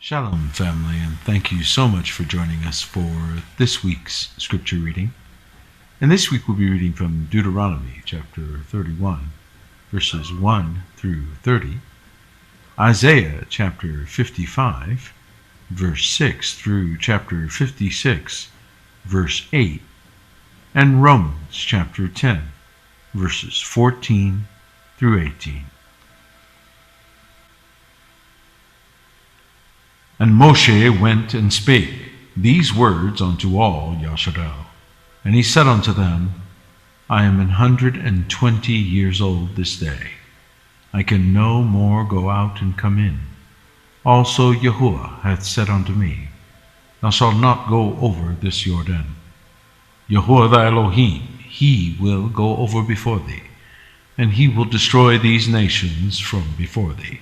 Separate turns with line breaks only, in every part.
Shalom, family, and thank you so much for joining us for this week's scripture reading. And this week we'll be reading from Deuteronomy chapter 31, verses 1 through 30, Isaiah chapter 55, verse 6 through chapter 56, verse 8, and Romans chapter 10, verses 14 through 18. And Moshe went and spake these words unto all Yasharal. And he said unto them, I am 120 years old this day. I can no more go out and come in. Also Yahuwah hath said unto me, Thou shalt not go over this Jordan. Yahuwah thy Elohim, he will go over before thee, and he will destroy these nations from before thee.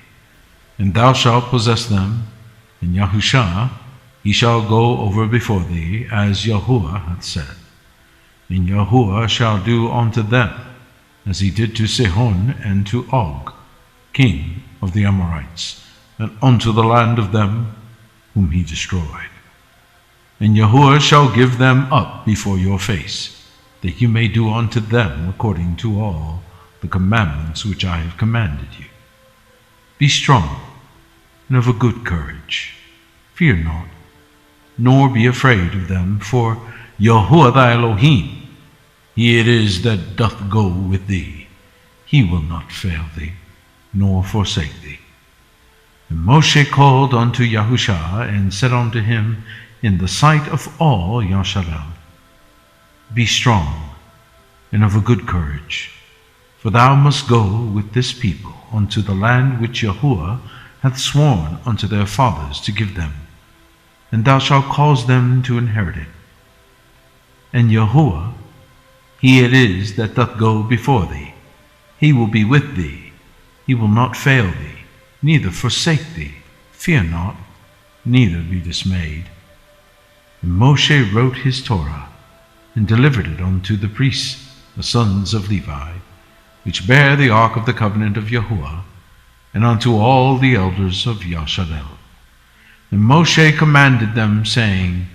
And thou shalt possess them, and Yahushua, he shall go over before thee, as Yahuwah hath said. And Yahuwah shall do unto them, as he did to Sihon and to Og, king of the Amorites, and unto the land of them whom he destroyed. And Yahuwah shall give them up before your face, that you may do unto them according to all the commandments which I have commanded you. Be strong, and of a good courage. Fear not, nor be afraid of them, for Yahuwah thy Elohim, he it is that doth go with thee. He will not fail thee, nor forsake thee. And Moshe called unto Yahushua, and said unto him in the sight of all Yasharal, Be strong, and of a good courage, for thou must go with this people unto the land which Yahuwah hath sworn unto their fathers to give them, and thou shalt cause them to inherit it. And Yahuwah, he it is that doth go before thee. He will be with thee. He will not fail thee, neither forsake thee. Fear not, neither be dismayed. And Moshe wrote his Torah, and delivered it unto the priests, the sons of Levi, which bear the ark of the covenant of Yahuwah, and unto all the elders of Yasharal. And Moshe commanded them, saying,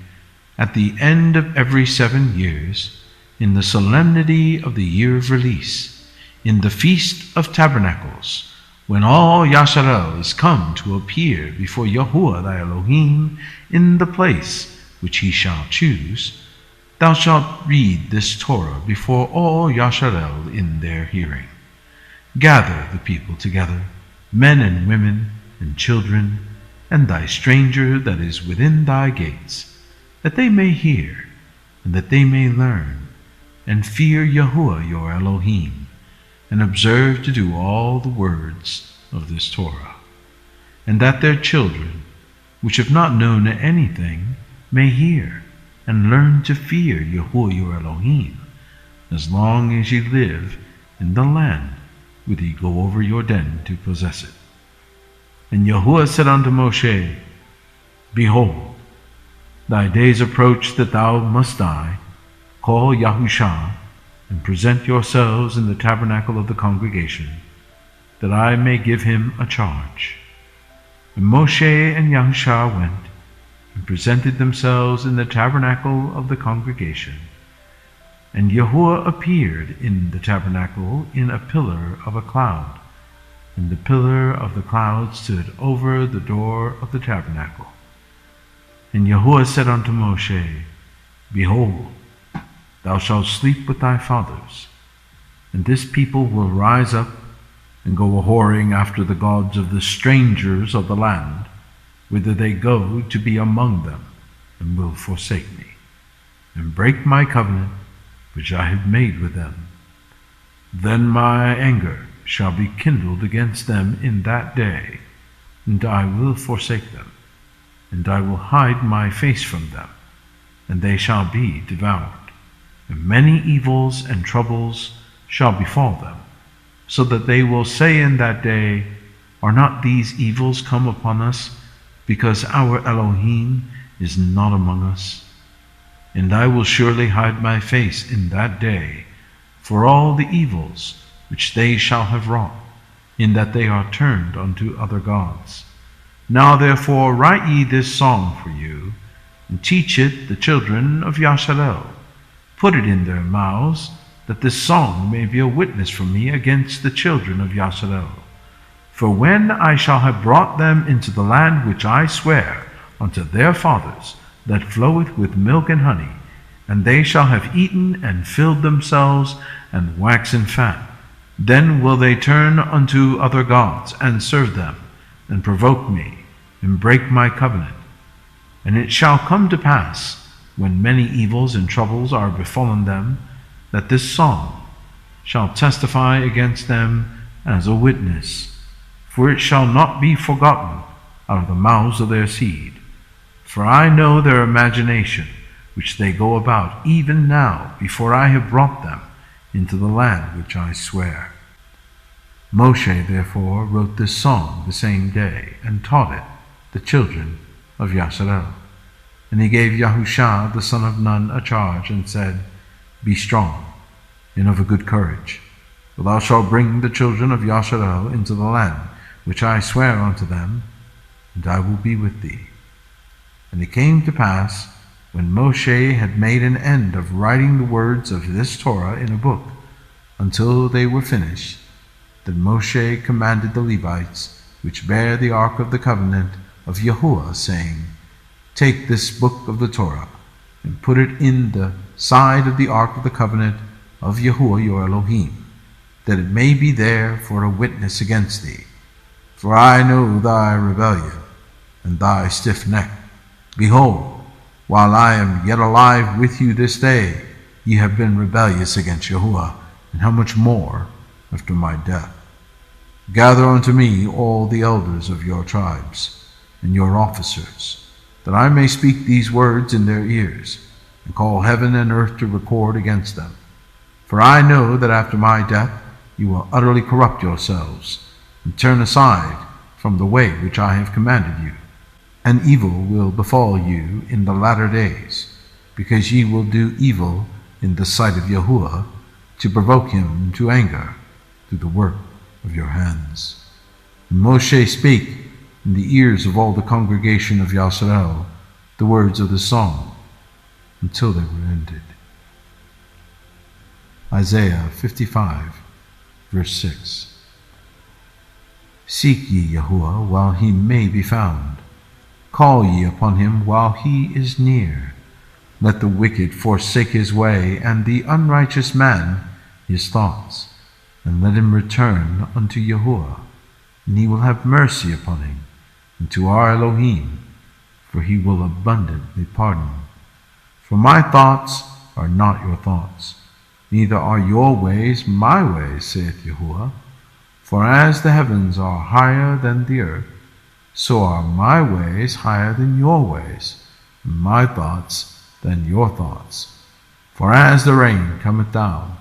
At the end of every 7 years, in the solemnity of the year of release, in the feast of tabernacles, when all Yasharal is come to appear before Yahuwah thy Elohim in the place which he shall choose, thou shalt read this Torah before all Yasharal in their hearing. Gather the people together, men and women and children, and thy stranger that is within thy gates, that they may hear, and that they may learn, and fear Yahuwah your Elohim, and observe to do all the words of this Torah, and that their children, which have not known anything, may hear, and learn to fear Yahuwah your Elohim, as long as ye live in the land whither ye go over Jordan to possess it. And Yahuwah said unto Moshe, Behold, thy days approach that thou must die. Call Yahushua, and present yourselves in the tabernacle of the congregation, that I may give him a charge. And Moshe and Yahushua went, and presented themselves in the tabernacle of the congregation. And Yahuwah appeared in the tabernacle in a pillar of a cloud, and the pillar of the cloud stood over the door of the tabernacle. And Yahuwah said unto Moshe, Behold, thou shalt sleep with thy fathers, and this people will rise up and go a-whoring after the gods of the strangers of the land, whither they go to be among them, and will forsake me, and break my covenant which I have made with them. Then my anger shall be kindled against them in that day, and I will forsake them, and I will hide my face from them, and they shall be devoured. And many evils and troubles shall befall them, so that they will say in that day, Are not these evils come upon us, because our Elohim is not among us? And I will surely hide my face in that day for all the evils which they shall have wrought, in that they are turned unto other gods. Now therefore write ye this song for you, and teach it the children of Yasharel. Put it in their mouths, that this song may be a witness for me against the children of Yasharel. For when I shall have brought them into the land which I swear unto their fathers, that floweth with milk and honey, and they shall have eaten and filled themselves and waxen fat, then will they turn unto other gods and serve them, and provoke me, and break my covenant. And it shall come to pass, when many evils and troubles are befallen them, that this song shall testify against them as a witness, for it shall not be forgotten out of the mouths of their seed. For I know their imagination, which they go about even now, before I have brought them into the land which I swear. Moshe therefore wrote this song the same day, and taught it the children of Yasharel. And he gave Yahusha the son of Nun a charge, and said, Be strong, and of a good courage, for thou shalt bring the children of Yasharel into the land which I swear unto them, and I will be with thee. And it came to pass, when Moshe had made an end of writing the words of this Torah in a book, until they were finished, that Moshe commanded the Levites, which bear the ark of the covenant of Yahuwah, saying, Take this book of the Torah, and put it in the side of the ark of the covenant of Yahuwah your Elohim, that it may be there for a witness against thee. For I know thy rebellion, and thy stiff neck. Behold, while I am yet alive with you this day, ye have been rebellious against Yahuwah, and how much more after my death? Gather unto me all the elders of your tribes, and your officers, that I may speak these words in their ears, and call heaven and earth to record against them. For I know that after my death you will utterly corrupt yourselves, and turn aside from the way which I have commanded you. And evil will befall you in the latter days, because ye will do evil in the sight of Yahuwah, to provoke him to anger through the work of your hands. And Moshe spake in the ears of all the congregation of Yasharel the words of the song, until they were ended. Isaiah 55, verse 6. Seek ye Yahuwah while he may be found. Call ye upon him while he is near. Let the wicked forsake his way, and the unrighteous man his thoughts, and let him return unto Yahuwah, and he will have mercy upon him, and to our Elohim, for he will abundantly pardon. For my thoughts are not your thoughts, neither are your ways my ways, saith Yahuwah. For as the heavens are higher than the earth, so are my ways higher than your ways, and my thoughts than your thoughts. For as the rain cometh down,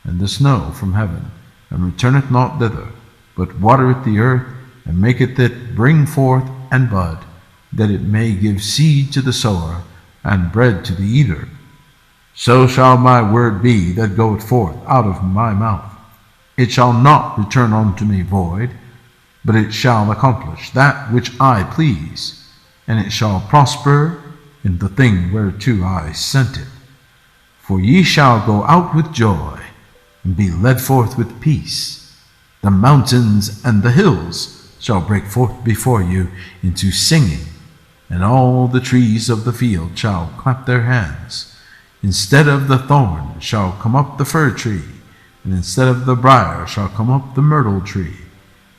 and the snow from heaven, and returneth not thither, but watereth the earth, and maketh it bring forth and bud, that it may give seed to the sower, and bread to the eater, so shall my word be that goeth forth out of my mouth. It shall not return unto me void, but it shall accomplish that which I please, and it shall prosper in the thing whereto I sent it. For ye shall go out with joy, and be led forth with peace. The mountains and the hills shall break forth before you into singing, and all the trees of the field shall clap their hands. Instead of the thorn shall come up the fir tree, and instead of the briar shall come up the myrtle tree.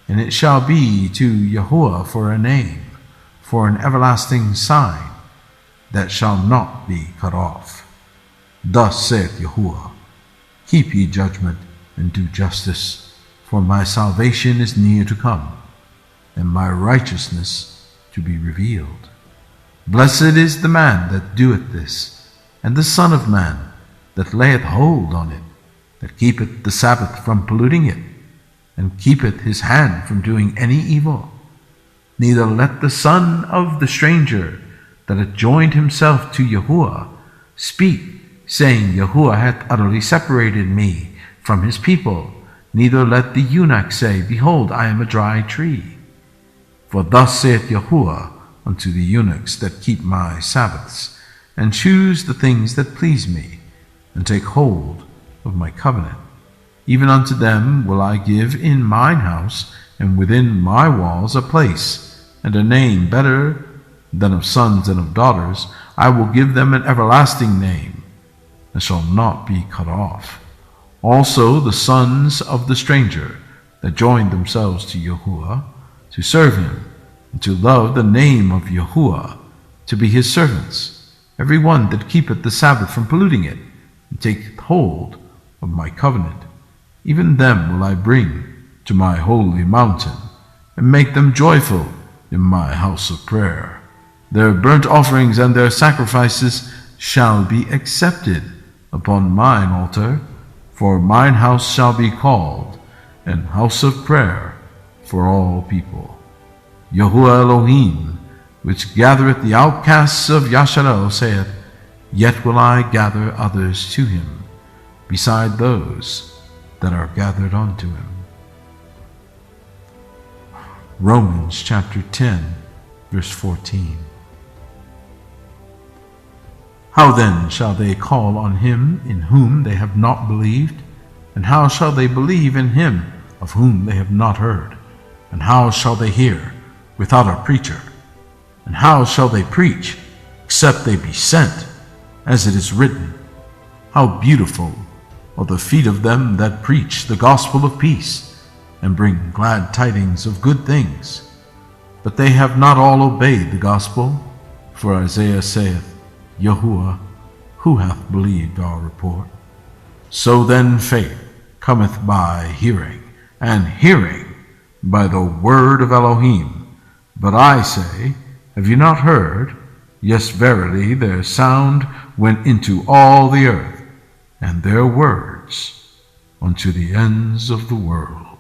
And it shall be to Yahuwah for a name, for an everlasting sign, that shall not be cut off. Thus saith Yahuwah, Keep ye judgment, and do justice, for my salvation is near to come, and my righteousness to be revealed. Blessed is the man that doeth this, and the Son of Man that layeth hold on it, that keepeth the Sabbath from polluting it, and keepeth his hand from doing any evil. Neither let the son of the stranger that hath joined himself to Yahuwah speak, saying, Yahuwah hath utterly separated me from his people. Neither let the eunuch say, Behold, I am a dry tree. For thus saith Yahuwah unto the eunuchs that keep my Sabbaths, and choose the things that please me, and take hold of my covenant. Even unto them will I give in mine house and within my walls a place, and a name better than of sons and of daughters. I will give them an everlasting name, that shall not be cut off. Also the sons of the stranger that joined themselves to Yahuwah, to serve him, and to love the name of Yahuwah, to be his servants, every one that keepeth the Sabbath from polluting it, and taketh hold of my covenant. Even them will I bring to my holy mountain, and make them joyful in my house of prayer. Their burnt offerings and their sacrifices shall be accepted upon mine altar, for mine house shall be called an house of prayer for all people. Yahuwah Elohim, which gathereth the outcasts of Yasharel, saith, Yet will I gather others to him, beside those that are gathered unto him. Romans chapter 10, verse 14. How then shall they call on him in whom they have not believed? And how shall they believe in him of whom they have not heard? And how shall they hear without a preacher? And how shall they preach except they be sent? As it is written, How beautiful are the feet of them that preach the gospel of peace, and bring glad tidings of good things. But they have not all obeyed the gospel. For Isaiah saith, Yahuwah, who hath believed our report? So then faith cometh by hearing, and hearing by the word of Elohim. But I say, have you not heard? Yes, verily, their sound went into all the earth, and their words unto the ends of the world.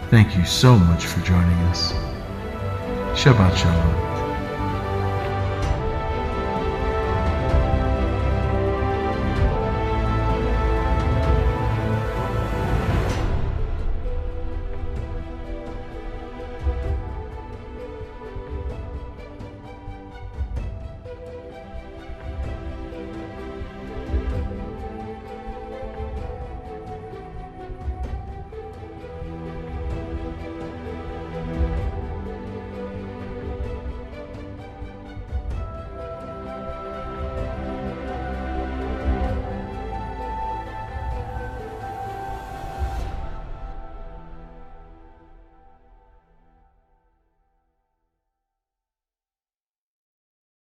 Thank you so much for joining us. Shabbat Shalom.